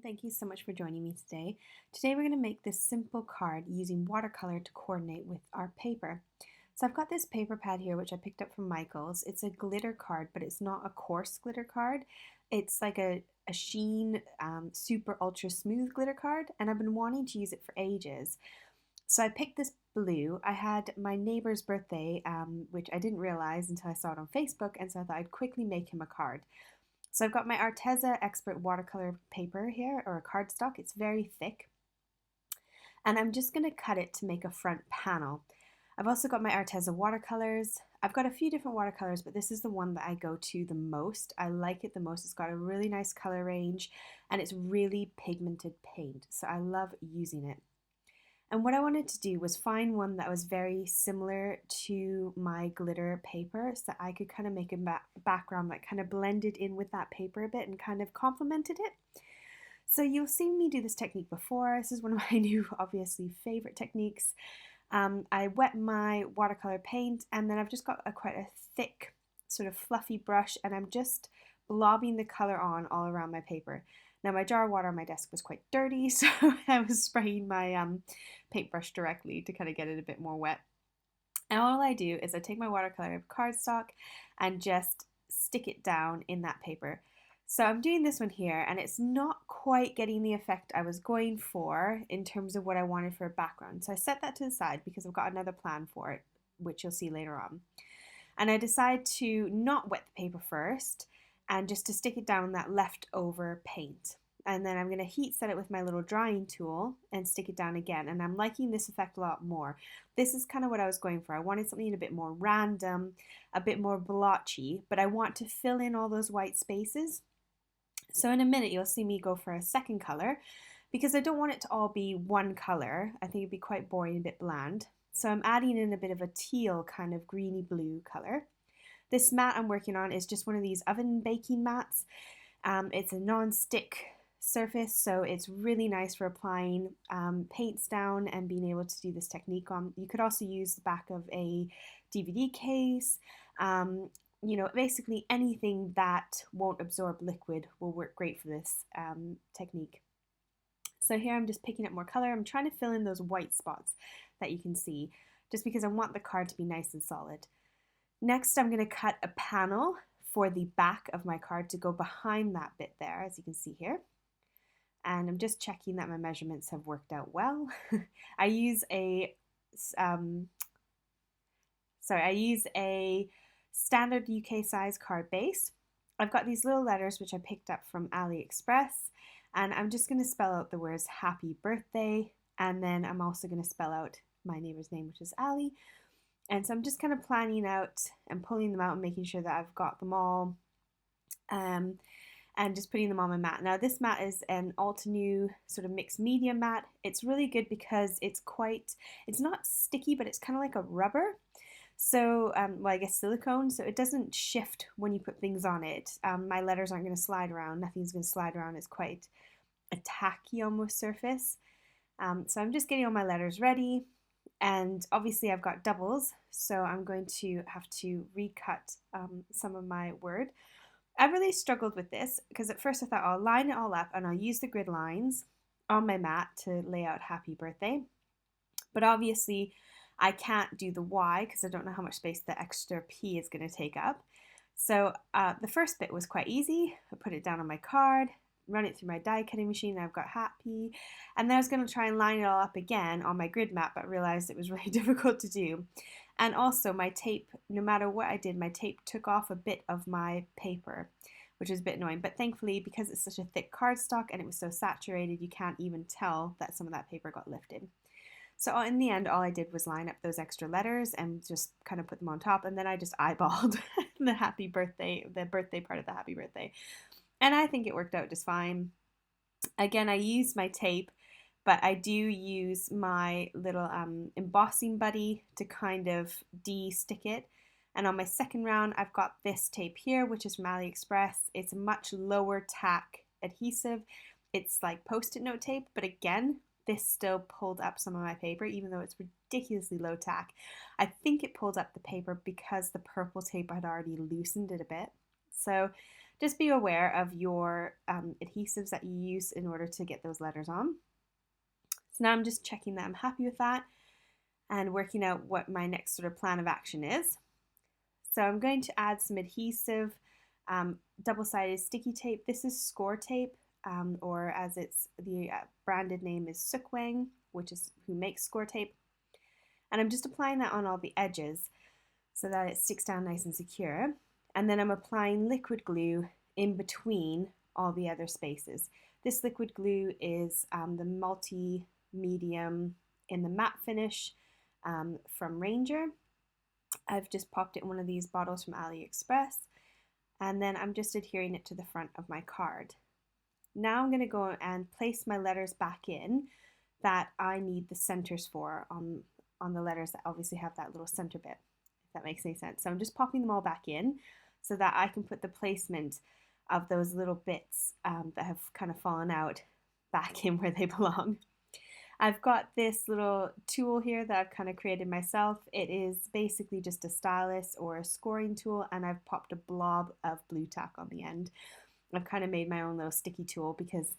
Thank you so much for joining me today. Today we're going to make this simple card using watercolor to coordinate with our paper. So I've got this paper pad here which I picked up from Michael's. It's a glitter card, but it's not a coarse glitter card. It's like a sheen, super ultra smooth glitter card, and I've been wanting to use it for ages. So I picked this blue. I had my neighbor's birthday, which I didn't realize until I saw it on Facebook, and so I thought I'd quickly make him a card. So I've got my Arteza Expert watercolor paper here, or a cardstock. It's very thick. And I'm just going to cut it to make a front panel. I've also got my Arteza watercolors. I've got a few different watercolors, but this is the one that I go to the most. I like it the most. It's got a really nice color range and it's really pigmented paint. So I love using it. And what I wanted to do was find one that was very similar to my glitter paper so that I could kind of make a background that kind of blended in with that paper a bit and kind of complemented it. So you've seen me do this technique before. This is one of my new, obviously, favorite techniques. I wet my watercolor paint and then I've just got quite a thick, sort of fluffy brush, and I'm just blobbing the color on all around my paper. Now my jar of water on my desk was quite dirty, so I was spraying my paintbrush directly to kind of get it a bit more wet. And all I do is I take my watercolor cardstock and just stick it down in that paper. So I'm doing this one here and it's not quite getting the effect I was going for in terms of what I wanted for a background. So I set that to the side because I've got another plan for it, which you'll see later on. And I decide to not wet the paper first and just to stick it down in that leftover paint. And then I'm going to heat set it with my little drying tool and stick it down again. And I'm liking this effect a lot more. This is kind of what I was going for. I wanted something a bit more random, a bit more blotchy, but I want to fill in all those white spaces. So in a minute you'll see me go for a second color because I don't want it to all be one color. I think it'd be quite boring, a bit bland. So I'm adding in a bit of a teal kind of greeny blue color. This mat I'm working on is just one of these oven baking mats. It's a non-stick surface, so it's really nice for applying paints down and being able to do this technique on. You could also use the back of a DVD case. You know, basically anything that won't absorb liquid will work great for this technique. So here I'm just picking up more color. I'm trying to fill in those white spots that you can see, just because I want the card to be nice and solid. Next, I'm going to cut a panel for the back of my card to go behind that bit there, as you can see here. And I'm just checking that my measurements have worked out well. I use a standard UK size card base. I've got these little letters which I picked up from AliExpress, and I'm just going to spell out the words happy birthday, and then I'm also going to spell out my neighbor's name, which is Ali. And so I'm just kind of planning out and pulling them out and making sure that I've got them all, and just putting them on my mat. Now this mat is an Altenew sort of mixed media mat. It's really good because it's not sticky, but it's kind of like a rubber. So, well, I guess silicone, so it doesn't shift when you put things on it. My letters aren't going to slide around. Nothing's going to slide around. It's quite a tacky almost surface. So I'm just getting all my letters ready. And obviously I've got doubles, so I'm going to have to recut some of my word. I really struggled with this because at first I thought I'll line it all up and I'll use the grid lines on my mat to lay out happy birthday. But obviously I can't do the Y because I don't know how much space the extra P is going to take up. So the first bit was quite easy. I put it down on my card, run it through my die cutting machine, and I've got happy. And then I was going to try and line it all up again on my grid mat, but realized it was really difficult to do. And also my tape, no matter what I did, my tape took off a bit of my paper, which was a bit annoying. But thankfully, because it's such a thick cardstock and it was so saturated, you can't even tell that some of that paper got lifted. So in the end, all I did was line up those extra letters and just kind of put them on top. And then I just eyeballed the happy birthday, the birthday part of the happy birthday. And I think it worked out just fine. Again, I used my tape, but I do use my little embossing buddy to kind of de-stick it. And on my second round, I've got this tape here, which is from AliExpress. It's a much lower tack adhesive. It's like Post-it note tape, but again, this still pulled up some of my paper, even though it's ridiculously low tack. I think it pulled up the paper because the purple tape had already loosened it a bit. So just be aware of your adhesives that you use in order to get those letters on. So now I'm just checking that I'm happy with that and working out what my next sort of plan of action is. So I'm going to add some adhesive, double-sided sticky tape. This is score tape, or as it's the branded name is Sukwang, which is who makes score tape. And I'm just applying that on all the edges so that it sticks down nice and secure. And then I'm applying liquid glue in between all the other spaces. This liquid glue is the multi-medium in the matte finish from Ranger. I've just popped it in one of these bottles from AliExpress, and then I'm just adhering it to the front of my card. Now I'm going to go and place my letters back in that I need the centers for on the letters that obviously have that little center bit, if that makes any sense. So I'm just popping them all back in so that I can put the placement of those little bits that have kind of fallen out back in where they belong. I've got this little tool here that I've kind of created myself. It is basically just a stylus or a scoring tool, and I've popped a blob of blue tack on the end. I've kind of made my own little sticky tool because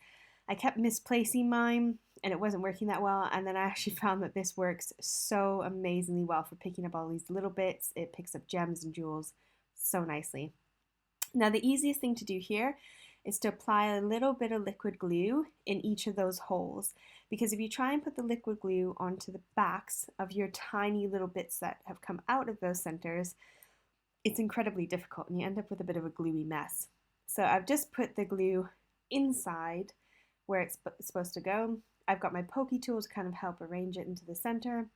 I kept misplacing mine and it wasn't working that well, and then I actually found that this works so amazingly well for picking up all these little bits. It picks up gems and jewels so nicely. Now the easiest thing to do here is to apply a little bit of liquid glue in each of those holes, because if you try and put the liquid glue onto the backs of your tiny little bits that have come out of those centers, it's incredibly difficult and you end up with a bit of a gluey mess. So I've just put the glue inside where it's supposed to go. I've got my pokey tool to kind of help arrange it into the center,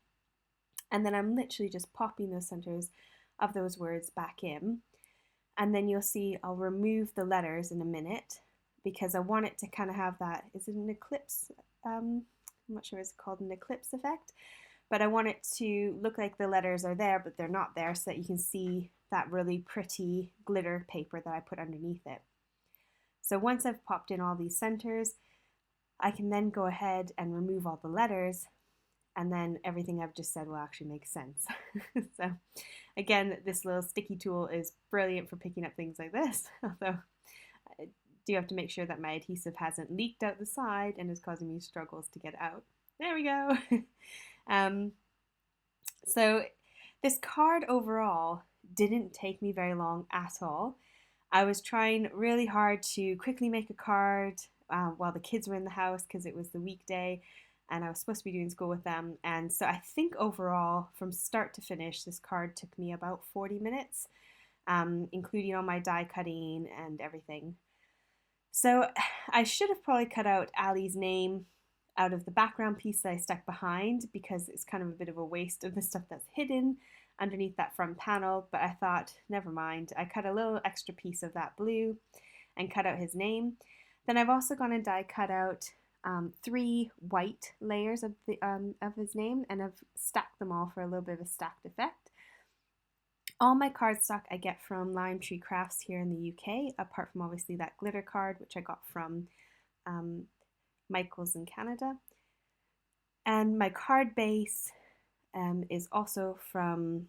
and then I'm literally just popping those centers of those words back in. And then you'll see I'll remove the letters in a minute because I want it to kind of have that, is it an eclipse? I'm not sure it's called an eclipse effect, but I want it to look like the letters are there, but they're not there, so that you can see that really pretty glitter paper that I put underneath it. So once I've popped in all these centers, I can then go ahead and remove all the letters, and then everything I've just said will actually make sense. So again, this little sticky tool is brilliant for picking up things like this, although I do have to make sure that my adhesive hasn't leaked out the side and is causing me struggles to get out. There we go. So this card overall didn't take me very long at all. I was trying really hard to quickly make a card while the kids were in the house because it was the weekday and I was supposed to be doing school with them. And so I think overall, from start to finish, this card took me about 40 minutes, including all my die cutting and everything. So I should have probably cut out Ali's name out of the background piece that I stuck behind, because it's kind of a bit of a waste of the stuff that's hidden underneath that front panel, but I thought, never mind. I cut a little extra piece of that blue and cut out his name. Then I've also gone and die cut out 3 white layers of his name, and I've stacked them all for a little bit of a stacked effect. All my cardstock I get from Lime Tree Crafts here in the UK, apart from obviously that glitter card, which I got from Michael's in Canada. And my card base is also from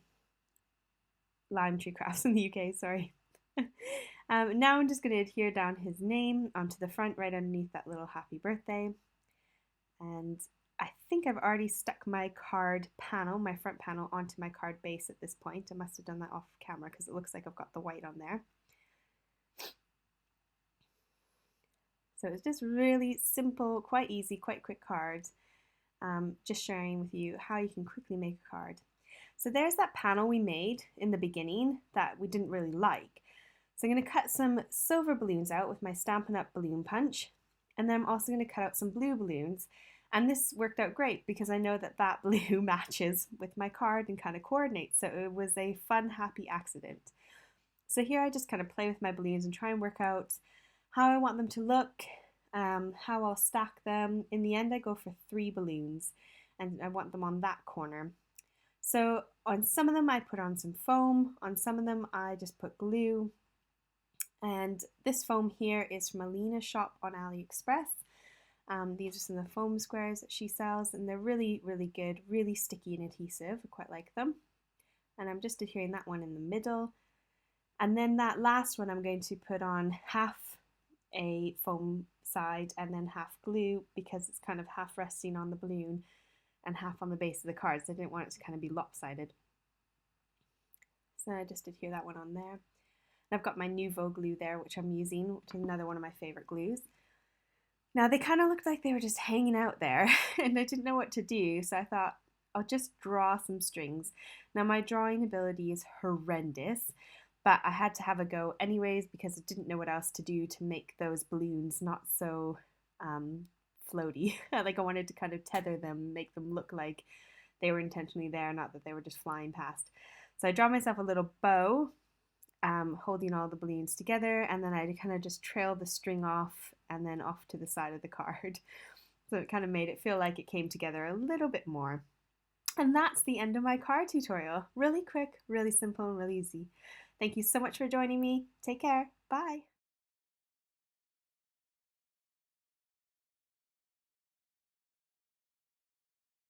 Lime Tree Crafts in the UK, sorry. Now I'm just going to adhere down his name onto the front right underneath that little happy birthday. And I think I've already stuck my card panel, my front panel, onto my card base at this point. I must have done that off camera because it looks like I've got the white on there. So it's just really simple, quite easy, quite quick cards. Just sharing with you how you can quickly make a card. So there's that panel we made in the beginning that we didn't really like. So I'm going to cut some silver balloons out with my Stampin' Up! Balloon punch, and then I'm also going to cut out some blue balloons. And this worked out great because I know that that blue matches with my card and kind of coordinates. So it was a fun, happy accident. So here I just kind of play with my balloons and try and work out how I want them to look, how I'll stack them. In the end, I go for 3 balloons and I want them on that corner. So on some of them I put on some foam, on some of them I just put glue. And this foam here is from Alina's shop on AliExpress. These are some of the foam squares that she sells, and they're really, really good, really sticky and adhesive. I quite like them. And I'm just adhering that one in the middle. And then that last one I'm going to put on half a foam side and then half glue, because it's kind of half resting on the balloon and half on the base of the card, so I didn't want it to kind of be lopsided. So I just adhere that one on there. And I've got my Nouveau glue there, which I'm using, which is another one of my favorite glues. Now they kind of looked like they were just hanging out there and I didn't know what to do, so I thought I'll just draw some strings. Now my drawing ability is horrendous, but I had to have a go anyways because I didn't know what else to do to make those balloons not so floaty. Like I wanted to kind of tether them, make them look like they were intentionally there, not that they were just flying past. So I draw myself a little bow, holding all the balloons together, and then I kind of just trail the string off and then off to the side of the card. So it kind of made it feel like it came together a little bit more. And that's the end of my card tutorial. Really quick, really simple, and really easy. Thank you so much for joining me. Take care. Bye.